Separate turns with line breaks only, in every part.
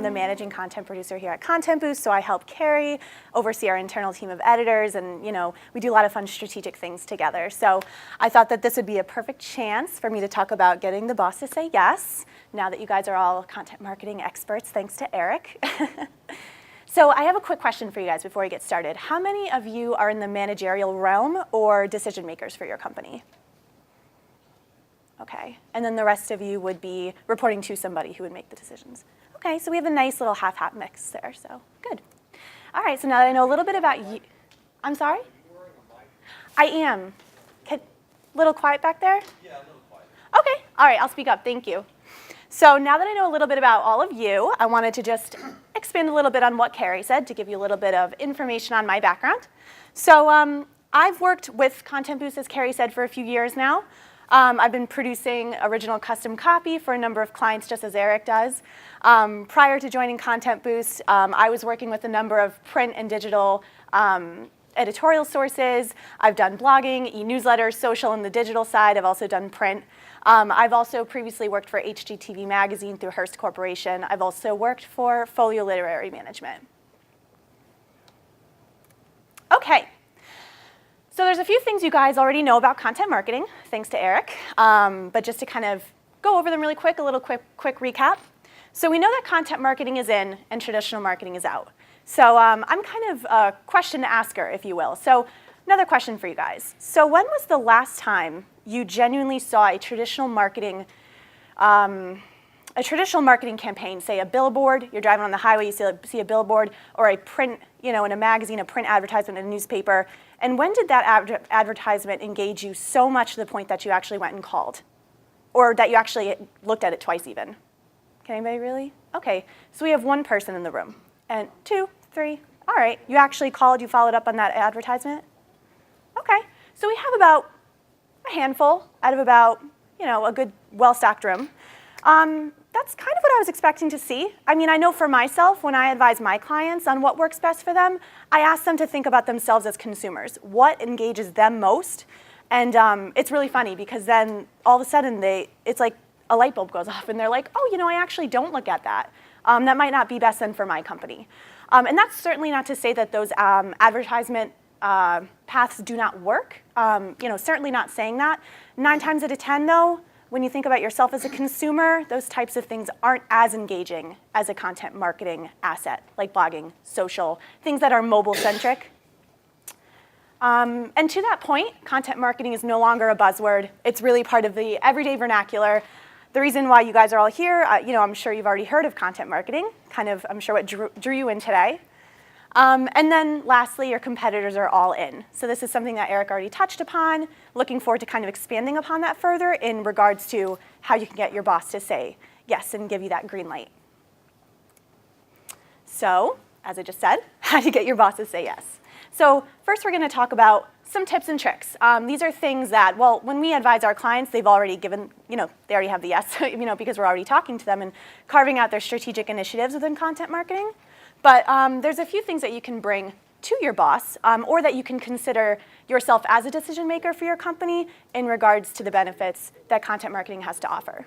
I'm the managing content producer here at Content Boost, so I help Carrie oversee our internal team of editors, and we do a lot of fun strategic things together. So I thought that this would be a perfect chance for me to talk about getting the boss to say yes, now that you guys are all content marketing experts, thanks to Eric. So I have a quick question for you guys before we get started. How many of you are in the managerial realm or decision makers for your company? Okay, and then the rest of you would be reporting to somebody who would make the decisions. Okay, so we have a nice little half-half mix there, so good. All right, so now that I know a little bit about you, I'm sorry? I am. A little quiet back there?
Yeah, a little quiet.
Okay, all right, I'll speak up, thank you. So now that I know a little bit about all of you, I wanted to just expand a little bit on what Carrie said to give you a little bit of information on my background. So I've worked with Content Boost, as Carrie said, for a few years now. I've been producing original custom copy for a number of clients, just as Eric does. Prior to joining Content Boost, I was working with a number of print and digital editorial sources. I've done blogging, e-newsletters, social, and the digital side. I've also done print. I've also previously worked for HGTV Magazine through Hearst Corporation. I've also worked for Folio Literary Management. Okay. So there's a few things you guys already know about content marketing, thanks to Eric. But just to kind of go over them really quick, a little quick recap. So we know that content marketing is in and traditional marketing is out. So I'm kind of a question asker, if you will. So another question for you guys. So when was the last time you genuinely saw a traditional marketing campaign, say a billboard, you're driving on the highway, you see a billboard, or a print, in a magazine, a print advertisement in a newspaper, and when did that advertisement engage you so much to the point that you actually went and called? Or that you actually looked at it twice even? Can anybody really? Okay, so we have one person in the room. And 2, 3, all right. You actually called, you followed up on that advertisement? Okay, so we have about a handful out of about, a good well-stocked room. That's kind of what I was expecting to see. I mean, I know for myself, when I advise my clients on what works best for them, I ask them to think about themselves as consumers. What engages them most? And it's really funny because then all of a sudden it's like a light bulb goes off and they're like, oh, I actually don't look at that. That might not be best then for my company. And that's certainly not to say that those advertisement paths do not work. Certainly not saying that. 9 times out of 10, though, when you think about yourself as a consumer, those types of things aren't as engaging as a content marketing asset, like blogging, social, things that are mobile-centric. And to that point, content marketing is no longer a buzzword. It's really part of the everyday vernacular. The reason why you guys are all here, I'm sure you've already heard of content marketing, kind of, I'm sure what drew you in today. And then lastly, your competitors are all in. So this is something that Eric already touched upon. Looking forward to kind of expanding upon that further in regards to how you can get your boss to say yes and give you that green light. So, as I just said, how to get your boss to say yes. So first we're going to talk about some tips and tricks. These are things that, well, when we advise our clients, they've already given, they already have the yes, because we're already talking to them and carving out their strategic initiatives within content marketing. But there's a few things that you can bring to your boss or that you can consider yourself as a decision maker for your company in regards to the benefits that content marketing has to offer.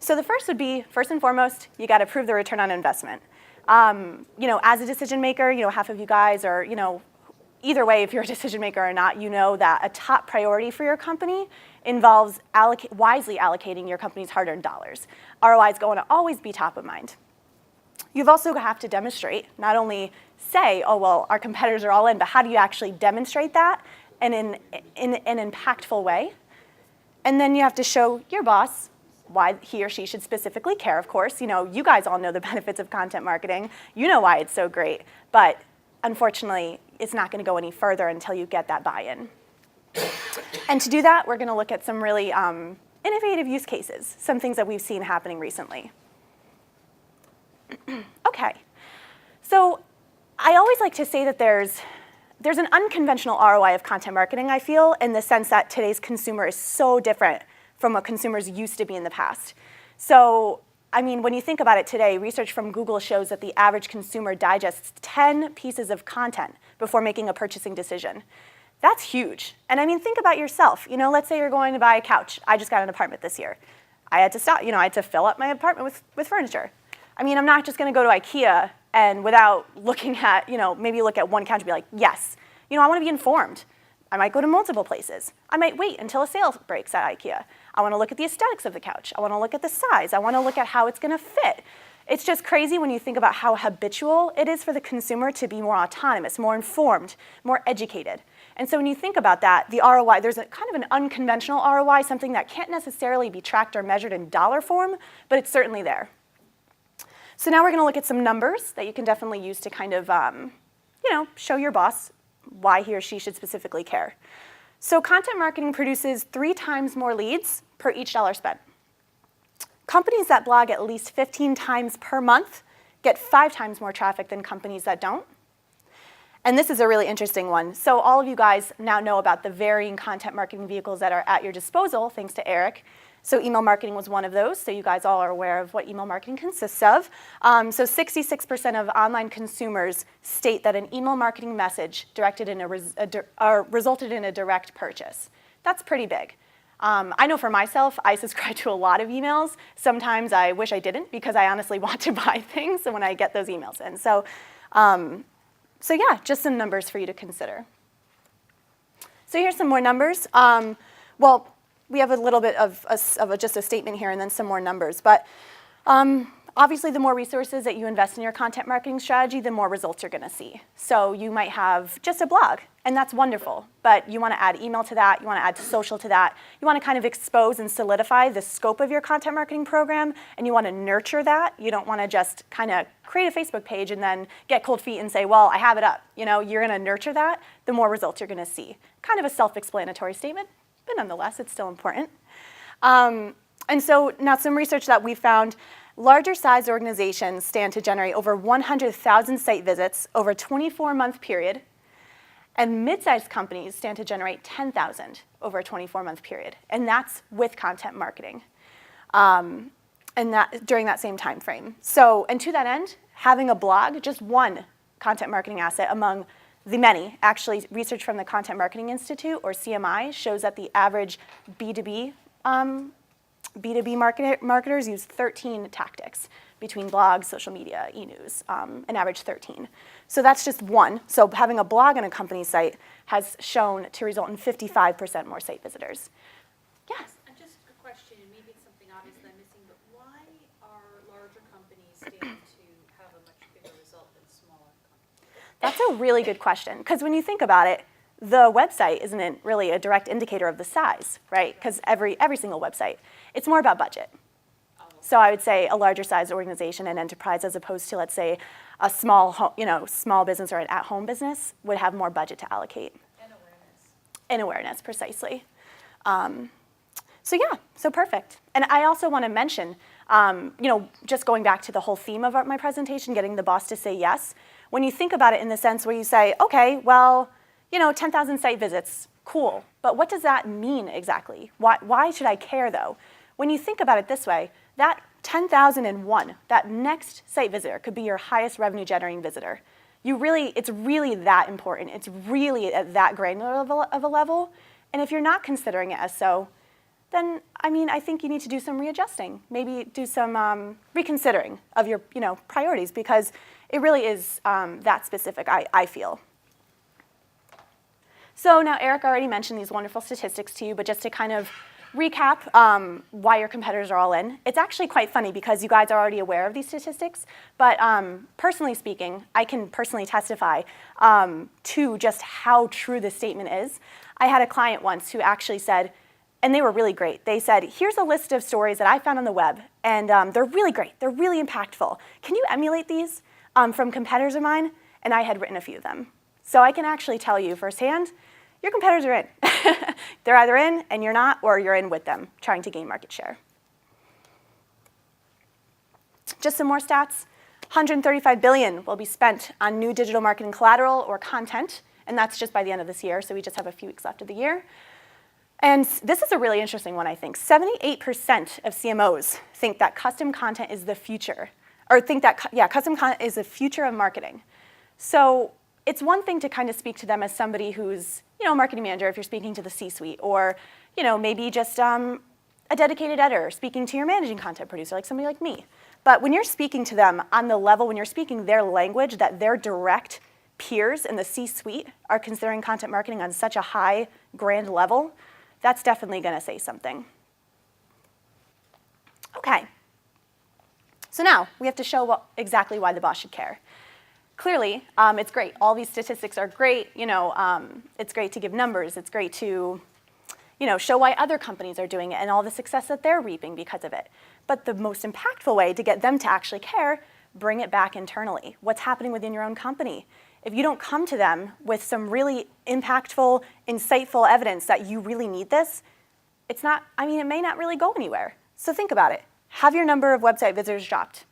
So the first would be, first and foremost, you got to prove the return on investment. As a decision maker, half of you guys are, either way, if you're a decision maker or not, you know that a top priority for your company involves wisely allocating your company's hard-earned dollars. ROI is going to always be top of mind. You've also have to demonstrate, not only say, oh, well, our competitors are all in, but how do you actually demonstrate that in an impactful way? And then you have to show your boss why he or she should specifically care, of course. You guys all know the benefits of content marketing. You know why it's so great. But unfortunately, it's not going to go any further until you get that buy-in. And to do that, we're going to look at some really innovative use cases, some things that we've seen happening recently. Okay, so I always like to say that there's an unconventional ROI of content marketing, I feel, in the sense that today's consumer is so different from what consumers used to be in the past. So, I mean, when you think about it today, research from Google shows that the average consumer digests 10 pieces of content before making a purchasing decision. That's huge. And I mean, think about yourself. Let's say you're going to buy a couch. I just got an apartment this year. I had to stop, I had to fill up my apartment with furniture. I mean, I'm not just going to go to IKEA and without looking at, maybe look at one couch and be like, yes, I want to be informed. I might go to multiple places. I might wait until a sale breaks at IKEA. I want to look at the aesthetics of the couch. I want to look at the size. I want to look at how it's going to fit. It's just crazy when you think about how habitual it is for the consumer to be more autonomous, more informed, more educated. And so when you think about that, the ROI, there's a kind of an unconventional ROI, something that can't necessarily be tracked or measured in dollar form, but it's certainly there. So now we're going to look at some numbers that you can definitely use to kind of, show your boss why he or she should specifically care. So content marketing produces 3 times more leads per each dollar spent. Companies that blog at least 15 times per month get 5 times more traffic than companies that don't. And this is a really interesting one. So all of you guys now know about the varying content marketing vehicles that are at your disposal, thanks to Eric. So email marketing was one of those, so you guys all are aware of what email marketing consists of. So 66% of online consumers state that an email marketing message resulted in a direct purchase. That's pretty big. I know for myself, I subscribe to a lot of emails. Sometimes I wish I didn't because I honestly want to buy things when I get those emails in. So yeah, just some numbers for you to consider. So here's some more numbers. Well, we have a little bit of just a statement here and then some more numbers. But obviously, the more resources that you invest in your content marketing strategy, the more results you're going to see. So you might have just a blog, and that's wonderful. But you want to add email to that. You want to add social to that. You want to kind of expose and solidify the scope of your content marketing program, and you want to nurture that. You don't want to just kind of create a Facebook page and then get cold feet and say, well, I have it up. You're going to nurture that. The more results you're going to see. Kind of a self-explanatory statement, but nonetheless, it's still important. And so now some research that we found, larger sized organizations stand to generate over 100,000 site visits over a 24-month period, and mid-sized companies stand to generate 10,000 over a 24-month period, and that's with content marketing, and that during that same time frame. So, and to that end, having a blog, just one content marketing asset among the many, actually research from the Content Marketing Institute, or CMI, shows that the average B2B marketers use 13 tactics between blogs, social media, e-news, an average 13. So that's just one. So having a blog on a company's site has shown to result in 55% more site visitors. Yes?
Just a question, and maybe it's something obvious that I'm missing, but why are larger companies stand to have a much bigger result than smaller companies?
That's a really good question, because when you think about it, the website isn't really a direct indicator of the size, right? Because every single website, it's more about budget. So I would say a larger size organization and enterprise, as opposed to, let's say, a small business or an at-home business, would have more budget to allocate.
And awareness.
And awareness, precisely. So yeah, so perfect. And I also want to mention, just going back to the whole theme of my presentation, getting the boss to say yes. When you think about it in the sense where you say, okay, well, 10,000 site visits, cool. But what does that mean exactly? Why should I care, though? When you think about it this way, that 10,001, that next site visitor could be your highest revenue generating visitor. It's really that important. It's really at that granular of a level. And if you're not considering it as so, then I think you need to do some readjusting. Maybe do some reconsidering of your priorities, because it really is that specific, I feel. So now Eric already mentioned these wonderful statistics to you, but just to kind of recap why your competitors are all in. It's actually quite funny because you guys are already aware of these statistics, but personally speaking, I can personally testify to just how true this statement is. I had a client once who actually said, and they were really great, they said, here's a list of stories that I found on the web, and they're really great, they're really impactful. Can you emulate these from competitors of mine? And I had written a few of them. So I can actually tell you firsthand, your competitors are in. They're either in and you're not, or you're in with them, trying to gain market share. Just some more stats. $135 billion will be spent on new digital marketing collateral or content, and that's just by the end of this year, so we just have a few weeks left of the year. And this is a really interesting one, I think. 78% of CMOs think that custom content is the future, or think that, custom content is the future of marketing. So it's one thing to kind of speak to them as somebody who's, a marketing manager if you're speaking to the C-suite, or, maybe just a dedicated editor speaking to your managing content producer, like somebody like me. But when you're speaking to them on the level, when you're speaking their language, that their direct peers in the C-suite are considering content marketing on such a high, grand level, that's definitely going to say something. Okay. So now we have to show exactly why the boss should care. Clearly, it's great. All these statistics are great. It's great to give numbers. It's great to show why other companies are doing it and all the success that they're reaping because of it. But the most impactful way to get them to actually care, bring it back internally. What's happening within your own company? If you don't come to them with some really impactful, insightful evidence that you really need this, it may not really go anywhere. So think about it. Have your number of website visitors dropped?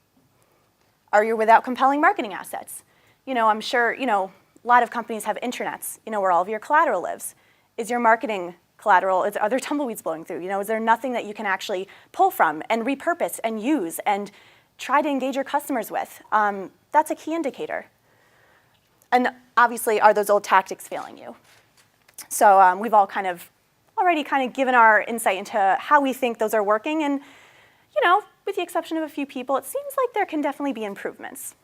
Are you without compelling marketing assets? I'm sure, a lot of companies have intranets, where all of your collateral lives. Is your marketing collateral, are there tumbleweeds blowing through? Is there nothing that you can actually pull from and repurpose and use and try to engage your customers with? That's a key indicator. And obviously, are those old tactics failing you? So we've all already given our insight into how we think those are working. And, with the exception of a few people, it seems like there can definitely be improvements.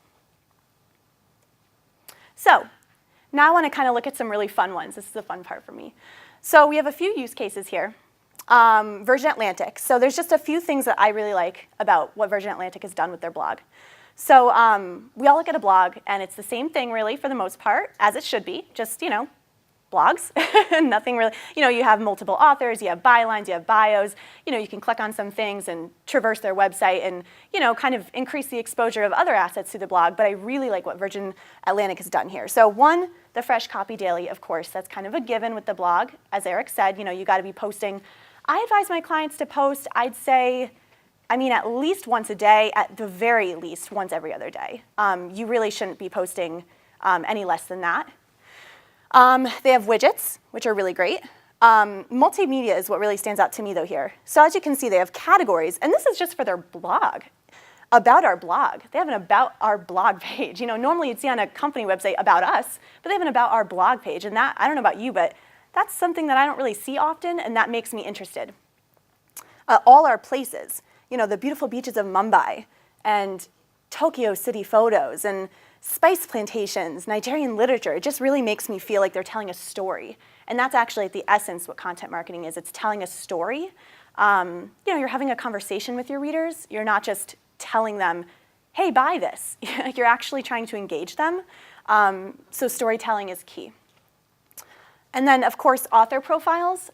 So now I want to look at some really fun ones. This is the fun part for me. So we have a few use cases here. Virgin Atlantic. So there's just a few things that I really like about what Virgin Atlantic has done with their blog. So we all look at a blog, and it's the same thing, really, for the most part, as it should be, just, blogs. Nothing really, you have multiple authors, you have bylines, you have bios, you can click on some things and traverse their website and, increase the exposure of other assets through the blog. But I really like what Virgin Atlantic has done here. So one, the fresh copy daily, of course, that's kind of a given with the blog. As Eric said, you got to be posting. I advise my clients to post, I'd say, at least once a day, at the very least once every other day. You really shouldn't be posting any less than that. They have widgets, which are really great. Multimedia is what really stands out to me, though, here. So as you can see, they have categories, and this is just for their blog, about our blog. They have an about our blog page. Normally you'd see on a company website about us, but they have an about our blog page, and that, I don't know about you, but that's something that I don't really see often, and that makes me interested. All our places, the beautiful beaches of Mumbai, and Tokyo city photos, and spice plantations, Nigerian literature. It just really makes me feel like they're telling a story. And that's actually at the essence what content marketing is. It's telling a story. You're having a conversation with your readers. You're not just telling them, hey, buy this. You're actually trying to engage them. So storytelling is key. And then, of course, author profiles.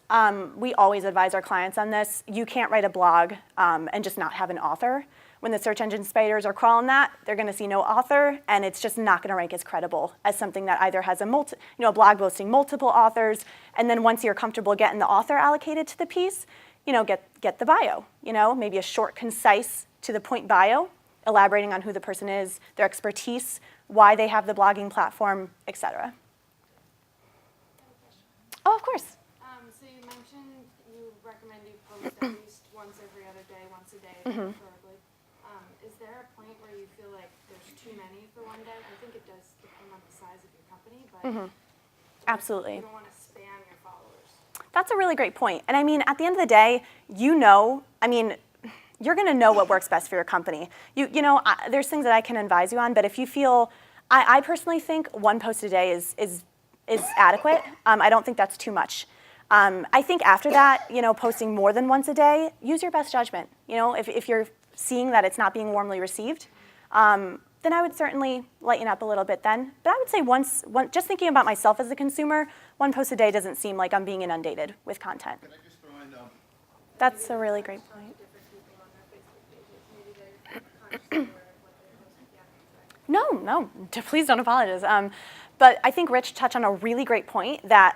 We always advise our clients on this. You can't write a blog and just not have an author. When the search engine spiders are crawling that, they're going to see no author, and it's just not going to rank as credible as something that either has a blog boasting multiple authors, and then once you're comfortable getting the author allocated to the piece, get the bio. Maybe a short, concise, to the point bio, elaborating on who the person is, their expertise, why they have the blogging platform, etc. Oh, of course.
So you mentioned you recommend you post at least once every other day, once a day, preferably. Is there a point where you feel like there's too many for one day? I think it does depend on the size of your company, but
Absolutely.
you don't want to spam your followers.
That's a really great point. And at the end of the day, you're going to know what works best for your company. There's things that I can advise you on, but if you feel, I personally think one post a day is adequate. I don't think that's too much. I think after that, posting more than once a day, use your best judgment. If you're seeing that it's not being warmly received, then I would certainly lighten up a little bit then. But I would say just thinking about myself as a consumer, one post a day doesn't seem like I'm being inundated with content.
Can I just throw in,
That's a really great point.
Different people on their Facebook pages, maybe they're consciously aware of what they're posting. Yeah,
No, please don't apologize. But I think Rich touched on a really great point that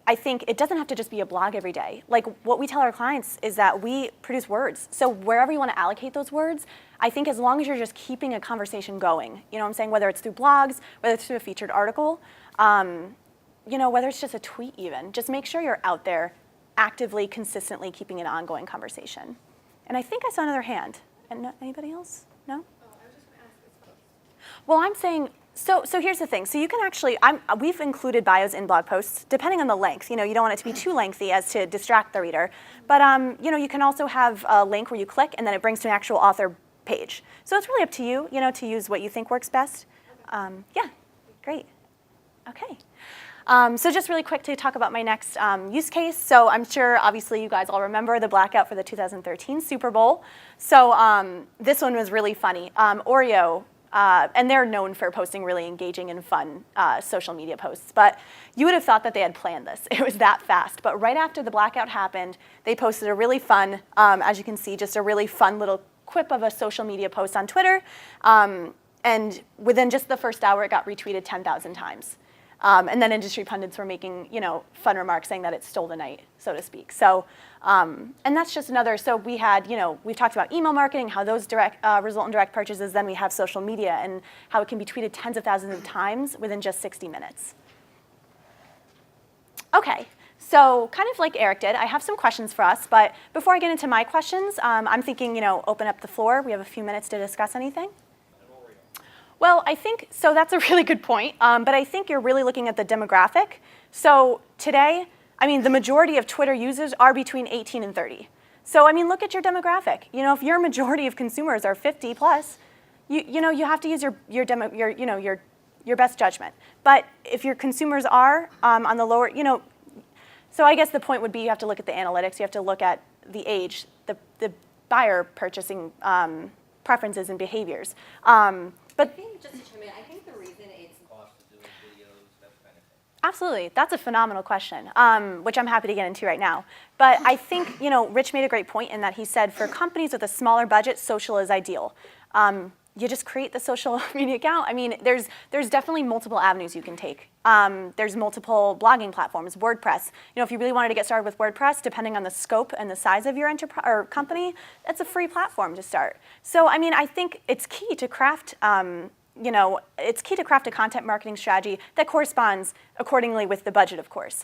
I think it doesn't have to just be a blog every day. Like what we tell our clients is that we produce words. So wherever you want to allocate those words, I think as long as you're just keeping a conversation going, what I'm saying, whether it's through blogs, whether it's through a featured article, whether it's just a tweet even, just make sure you're out there actively, consistently keeping an ongoing conversation. And I think I saw another hand. And anybody else? No?
I was just going to ask this question.
Well, I'm saying, so here's the thing. So you can actually, we've included bios in blog posts, depending on the length. You don't want it to be too lengthy as to distract the reader. But, you can also have a link where you click, and then it brings to an actual author page. So it's really up to you, to use what you think works best. Yeah, great. Okay. So just really quick to talk about my next use case. So I'm sure, obviously, you guys all remember the blackout for the 2013 Super Bowl. So this one was really funny. Oreo, and they're known for posting really engaging and fun social media posts. But you would have thought that they had planned this. It was that fast. But right after the blackout happened, they posted a really fun, as you can see, just a really fun little quip of a social media post on Twitter. And within just the first hour, it got retweeted 10,000 times. And then industry pundits were making, fun remarks saying that it stole the night, so to speak. So, and that's just another. So we had, we've talked about email marketing, how those result in direct purchases. Then we have social media and how it can be tweeted tens of thousands of times within just 60 minutes. Okay, so kind of like Eric did, I have some questions for us. But before I get into my questions, I'm thinking, open up the floor. We have a few minutes to discuss anything. Well, I think, so that's a really good point, but I think you're really looking at the demographic. So today, the majority of Twitter users are between 18 and 30. So, look at your demographic. If your majority of consumers are 50 plus, you have to use your best judgment. But if your consumers are on the lower, so I guess the point would be you have to look at the analytics. You have to look at the age, the buyer purchasing preferences and behaviors. But
I think, just to chime in, I think the reason it's cost of doing videos, that kind of thing.
Absolutely, that's a phenomenal question, which I'm happy to get into right now. But I think, Rich made a great point in that he said for companies with a smaller budget, social is ideal. You just create the social media account. There's definitely multiple avenues you can take. There's multiple blogging platforms, WordPress. If you really wanted to get started with WordPress, depending on the scope and the size of your enterprise or company, it's a free platform to start. So, I think it's key to craft, it's key to craft a content marketing strategy that corresponds accordingly with the budget, of course.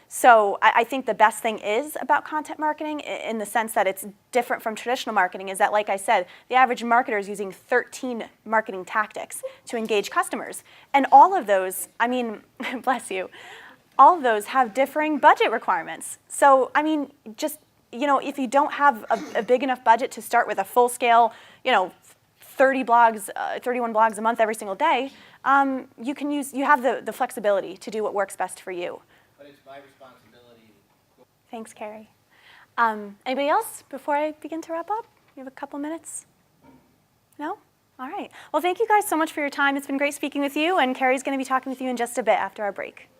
So I think the best thing is about content marketing in the sense that it's different from traditional marketing is that, like I said, the average marketer is using 13 marketing tactics to engage customers. And all of those, bless you, all of those have differing budget requirements. So, just, if you don't have a big enough budget to start with a full scale, 31 blogs a month every single day, you have the flexibility to do what works best for you.
But it's my responsibility.
Thanks, Carrie. Anybody else before I begin to wrap up? You have a couple minutes? No? All right. Well, thank you guys so much for your time. It's been great speaking with you, and Carrie's going to be talking with you in just a bit after our break.